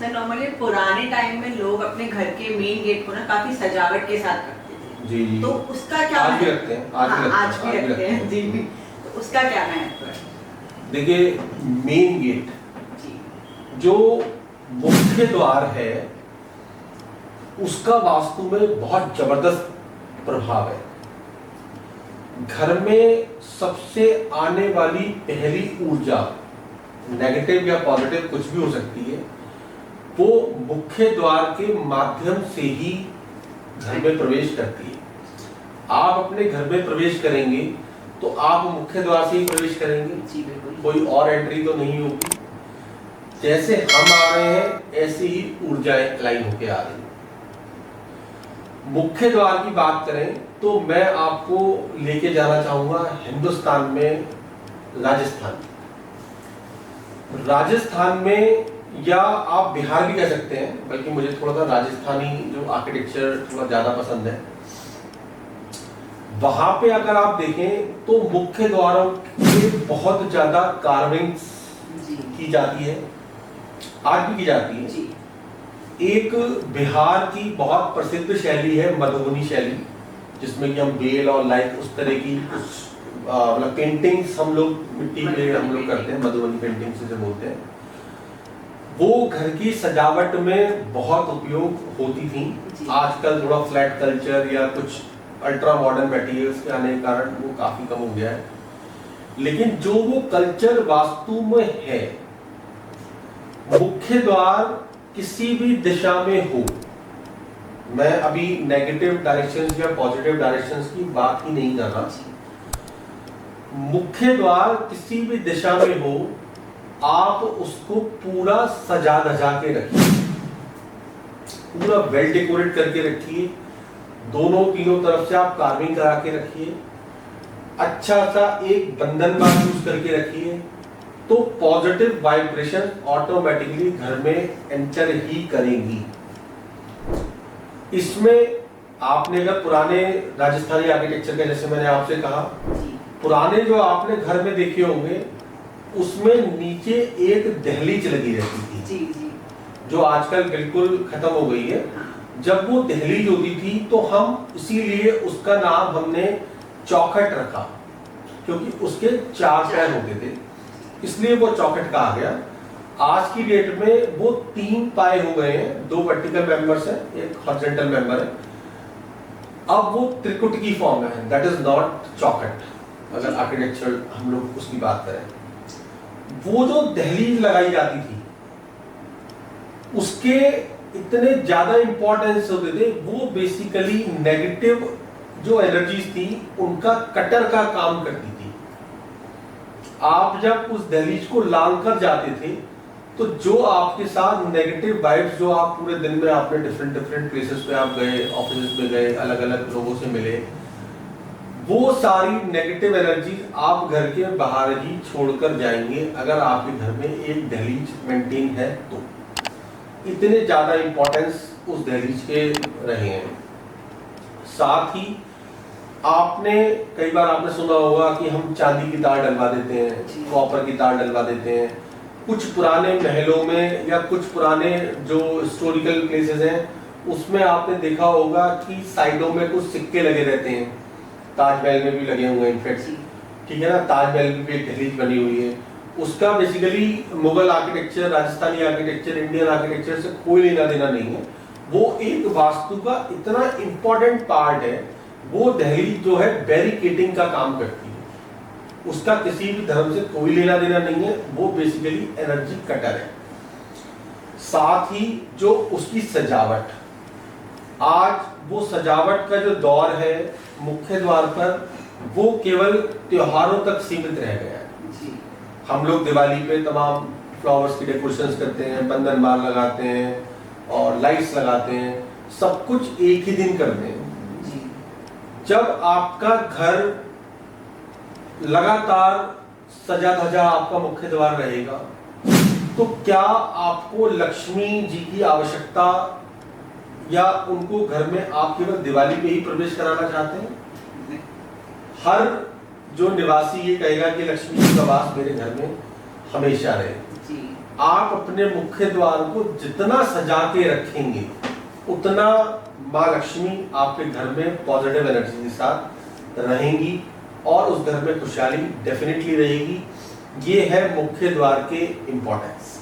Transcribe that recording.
Sir normally पुराने time में लोग अपने घर के मेन गेट को ना काफी सजावट के साथ करते थे। जी। तो उसका क्या आज भी रखते हैं, आज भी रखते हैं जी। तो उसका क्या महत्व है? देखिए, मेन गेट जो मुख्य द्वार है उसका वास्तु में बहुत जबरदस्त प्रभाव है। घर में सबसे आने वाली पहली ऊर्जा, नेगेटिव या पॉजिटिव कुछ भी हो सकती है, वो मुख्य द्वार के माध्यम से ही घर में प्रवेश करती है। आप अपने घर में प्रवेश करेंगे तो आप मुख्य द्वार से ही प्रवेश करेंगे जी, बिल्कुल। कोई और एंट्री तो नहीं होगी। जैसे हम आ रहे हैं ऐसे ही ऊर्जाएं अलाइन होके आ रही हैं। मुख्य द्वार की बात करें तो मैं आपको लेके जाना चाहूंगा हिंदुस्तान में, राजस्थान में, या आप बिहार भी कह सकते हैं, बल्कि मुझे थोड़ा सा राजस्थानी जो आर्किटेक्चर थोड़ा ज्यादा पसंद है। वहां पे अगर आप देखें तो मुख्य द्वारों पे बहुत ज्यादा कार्विंग्स की जाती है, आज भी की जाती है जी। एक बिहार की बहुत प्रसिद्ध शैली है मधुबनी शैली, जिसमें कि हम बेल और लाइक उस तरह की मतलब पेंटिंग्स हम लोग मिट्टी पे हम लोग करते हैं, मधुबनी पेंटिंग से बोलते हैं। वो घर की सजावट में बहुत उपयोग होती थी। आजकल थोड़ा फ्लैट कल्चर या कुछ अल्ट्रा मॉडर्न मटेरियल्स के आने के कारण वो काफी कम हो गया है, लेकिन जो वो कल्चर वास्तु में है, मुख्य द्वार किसी भी दिशा में हो, मैं अभी नेगेटिव डायरेक्शंस या पॉजिटिव डायरेक्शंस की बात ही नहीं कर रहा, मुख्य द्वार किसी भी दिशा में हो, आप उसको पूरा सजा धजा के रखिए, पूरा वेल डेकोरेट करके रखिए, दोनों तीनों तरफ से आप कार्विंग करा के रखिए, अच्छा सा एक बंधन बार यूज करके रखिए, तो पॉजिटिव वाइब्रेशन ऑटोमेटिकली घर में एंटर ही करेंगी। इसमें आपने अगर पुराने राजस्थानी आर्किटेक्चर का, जैसे मैंने आपसे कहा, पुराने जो आपने घर में देखे होंगे उसमें नीचे एक दहलीज लगी रहती थी जी, जी। जो आजकल बिल्कुल खत्म हो गई है। जब वो दहलीज होती थी तो हम इसीलिए उसका नाम हमने चौखट रखा, क्योंकि उसके 4 पैर होते थे, इसलिए वो चौखट कहा गया। आज की डेट में वो 3 पाए हो गए हैं, 2 वर्टिकल मेंबर्स हैं, एक हॉरिजॉन्टल मेंबर है। अब वो त्रिकुट की फॉर्म है, दैट इज नॉट चौखट। अगर आर्किटेक्चर हम लोग उसकी बात करें, वो जो दहलीज लगाई जाती थी उसके इतने ज्यादा इंपॉर्टेंस होते थे, वो बेसिकली नेगेटिव जो एनर्जीज थी उनका कटर का काम करती थी। आप जब उस दहलीज को लांग कर जाते थे तो जो आपके साथ नेगेटिव वाइब्स, जो आप पूरे दिन में आपने डिफरेंट प्लेसेस पे आप गए, ऑफिस में गए, अलग अलग लोगों से मिले, वो सारी नेगेटिव एनर्जी आप घर के बाहर ही छोड़कर जाएंगे अगर आपके घर में एक दहलीज मेंटेन है तो। इतने ज्यादा इंपॉर्टेंस उस दहलीज के रहे हैं। साथ ही आपने कई बार आपने सुना होगा कि हम चांदी की तार डलवा देते हैं, कॉपर की तार डलवा देते हैं। कुछ पुराने महलों में या कुछ पुराने जो हिस्टोरिकल प्लेसेस हैं उसमें आपने देखा होगा कि साइडों में कुछ सिक्के लगे रहते हैं, ताजमहल में भी लगे हुए हैं इनफैक्ट, ठीक है ना। ताजमहल में भी एक दहलीज बनी हुई है, उसका basically Mughal architecture, Rajasthani architecture, Indian architecture से कोई लेना देना नहीं है। वो एक वास्तु का इतना इंपॉर्टेंट पार्ट है, वो दहलीज जो है बैरिकेडिंग का काम करती है, उसका किसी भी धर्म से कोई लेना देना नहीं है, वो बेसिकली एनर्जी कटर है। साथ ही जो उसकी सजावट, आज वो सजावट का जो दौर है मुख्य द्वार पर, वो केवल त्योहारों तक सीमित रह गया है। हम लोग दिवाली पे तमाम फ्लावर्स की डेकोरेशंस करते हैं, बंधन बार लगाते हैं और लाइट्स लगाते हैं, सब कुछ एक ही दिन करते हैं। जब आपका घर लगातार सजा धजा आपका मुख्य द्वार रहेगा तो क्या आपको लक्ष्मी जी की आवश्यकता, या उनको घर में आप केवल दिवाली पे ही प्रवेश कराना चाहते हैं? हर जो निवासी ये कहेगा कि लक्ष्मी जी का वास मेरे घर में हमेशा रहे। आप अपने मुख्य द्वार को जितना सजा के रखेंगे उतना माँ लक्ष्मी आपके घर में पॉजिटिव एनर्जी के साथ रहेंगी और उस घर में खुशहाली डेफिनेटली रहेगी। ये है मुख्य द्वार के इंपॉर्टेंस।